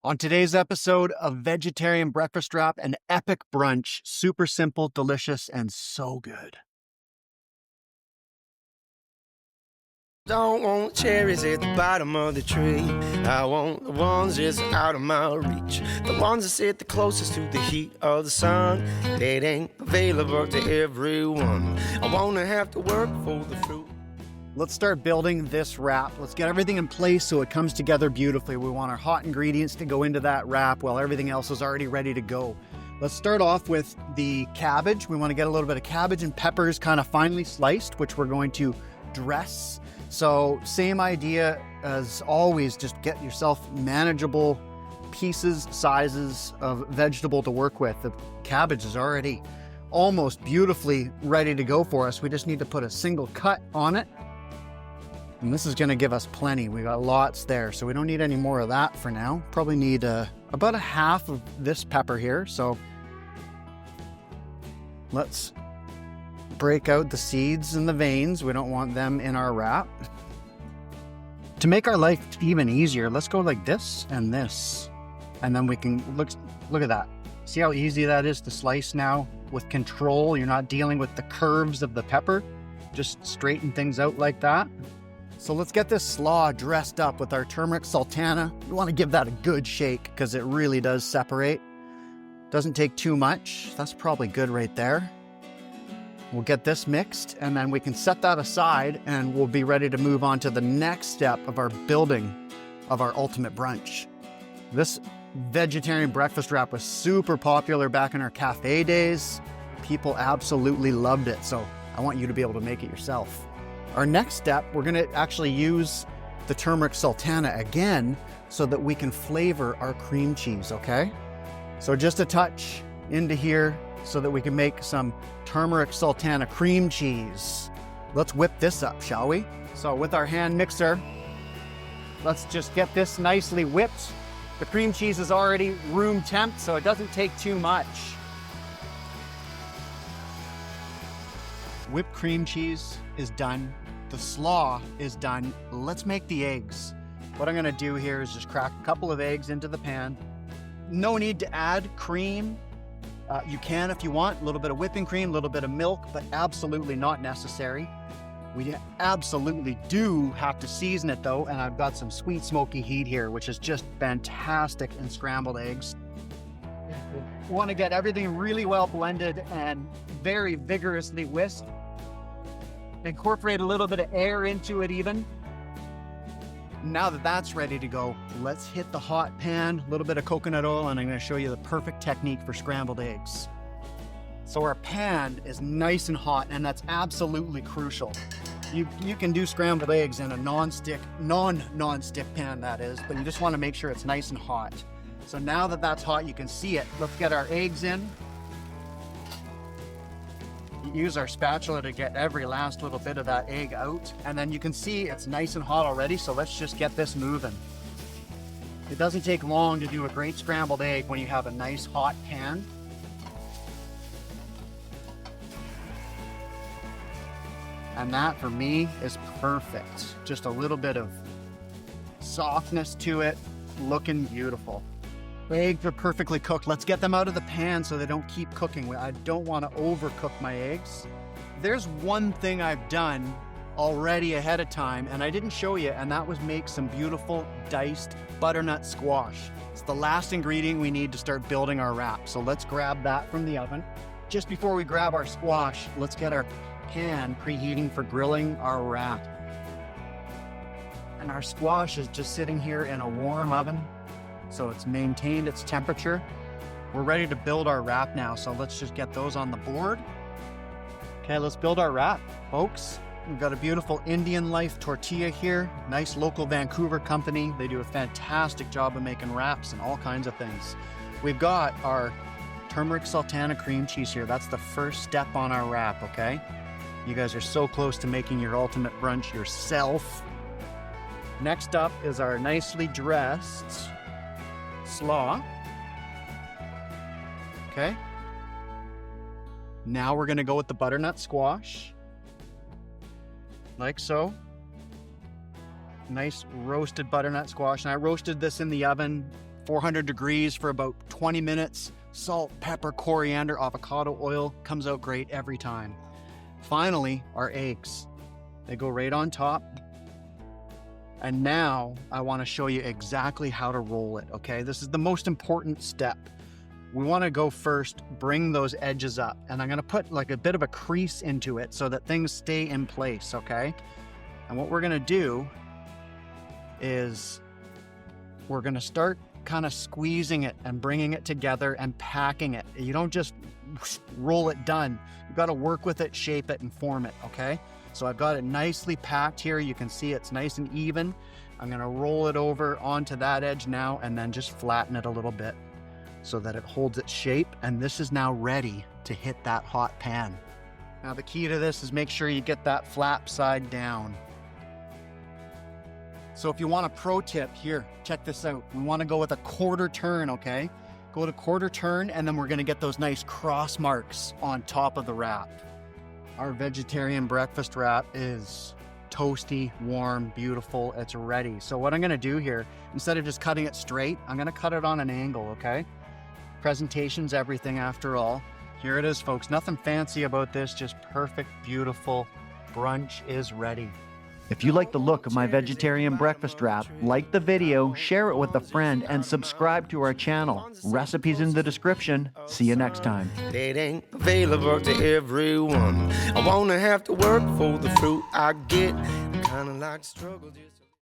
On today's episode of Vegetarian Breakfast Wrap, an epic brunch, super simple, delicious, and so good. Don't want cherries at the bottom of the tree. I want the ones just out of my reach. The ones that sit the closest to the heat of the sun. They ain't available to everyone. I wanna have to work for the fruit. Let's start building this wrap. Let's get everything in place so it comes together beautifully. We want our hot ingredients to go into that wrap while everything else is already ready to go. Let's start off with the cabbage. We want to get a little bit of cabbage and peppers kind of finely sliced, which we're going to dress. So same idea as always, just get yourself manageable pieces, sizes of vegetable to work with. The cabbage is already almost beautifully ready to go for us. We just need to put a single cut on it. And this is going to give us plenty. We got lots there, so we don't need any more of that for now. Probably need about a half of this pepper here. So let's break out the seeds and the veins. We don't want them in our wrap. To make our life even easier, let's go like this and this. And then we can look at that. See how easy that is to slice now with control. You're not dealing with the curves of the pepper. Just straighten things out like that. So let's get this slaw dressed up with our turmeric sultana. You want to give that a good shake because it really does separate. Doesn't take too much. That's probably good right there. We'll get this mixed and then we can set that aside and we'll be ready to move on to the next step of our building of our ultimate brunch. This vegetarian breakfast wrap was super popular back in our cafe days. People absolutely loved it. So I want you to be able to make it yourself. Our next step, we're going to actually use the turmeric sultana again so that we can flavor our cream cheese, okay? So just a touch into here so that we can make some turmeric sultana cream cheese. Let's whip this up, shall we? So with our hand mixer, let's just get this nicely whipped. The cream cheese is already room temp, so it doesn't take too much. Whipped cream cheese is done. The slaw is done. Let's make the eggs. What I'm gonna do here is just crack a couple of eggs into the pan. No need to add cream. You can if you want, a little bit of whipping cream, a little bit of milk, but absolutely not necessary. We absolutely do have to season it though, and I've got some sweet smoky heat here, which is just fantastic in scrambled eggs. We want to get everything really well blended and very vigorously whisked. Incorporate a little bit of air into it even. Now that that's ready to go, let's hit the hot pan, a little bit of coconut oil, and I'm going to show you the perfect technique for scrambled eggs. So our pan is nice and hot, and that's absolutely crucial. You can do scrambled eggs in a non-stick pan, that is, but you just want to make sure it's nice and hot. So now that that's hot, you can see it. Let's get our eggs in. Use our spatula to get every last little bit of that egg out. And then you can see it's nice and hot already, so let's just get this moving. It doesn't take long to do a great scrambled egg when you have a nice hot pan. And that for me is perfect. Just a little bit of softness to it, looking beautiful. Eggs are perfectly cooked. Let's get them out of the pan so they don't keep cooking. I don't want to overcook my eggs. There's one thing I've done already ahead of time, and I didn't show you, and that was make some beautiful diced butternut squash. It's the last ingredient we need to start building our wrap. So let's grab that from the oven. Just before we grab our squash, let's get our pan preheating for grilling our wrap. And our squash is just sitting here in a warm oven. So it's maintained its temperature. We're ready to build our wrap now, so let's just get those on the board. Okay, let's build our wrap, folks. We've got a beautiful Indian Life tortilla here, nice local Vancouver company. They do a fantastic job of making wraps and all kinds of things. We've got our turmeric sultana cream cheese here. That's the first step on our wrap, okay? You guys are so close to making your ultimate brunch yourself. Next up is our nicely dressed slaw. Okay. Now we're going to go with the butternut squash. Like so. Nice roasted butternut squash. And I roasted this in the oven 400 degrees for about 20 minutes. Salt, pepper, coriander, avocado oil, comes out great every time. Finally, our eggs. They go right on top. And now I want to show you exactly how to roll it, okay? This is the most important step. We want to go first, bring those edges up, and I'm going to put like a bit of a crease into it so that things stay in place, okay? And what we're going to do is we're going to start kind of squeezing it and bringing it together and packing it. You don't just roll it done. You've got to work with it, shape it, and form it, okay? So I've got it nicely packed here. You can see it's nice and even. I'm going to roll it over onto that edge now and then just flatten it a little bit so that it holds its shape. And this is now ready to hit that hot pan. Now the key to this is make sure you get that flap side down. So if you want a pro tip here, check this out. We want to go with a quarter turn, okay? Go to quarter turn, and then we're going to get those nice cross marks on top of the wrap. Our vegetarian breakfast wrap is toasty, warm, beautiful. It's ready. So what I'm going to do here, instead of just cutting it straight, I'm going to cut it on an angle, okay? Presentation's everything after all. Here it is, folks. Nothing fancy about this, just perfect, beautiful. Brunch is ready. If you like the look of my vegetarian breakfast wrap, like the video, share it with a friend, and subscribe to our channel. Recipes in the description. See you next time. It ain't available to everyone. I wanna have to work for the fruit I get. Kinda like struggle just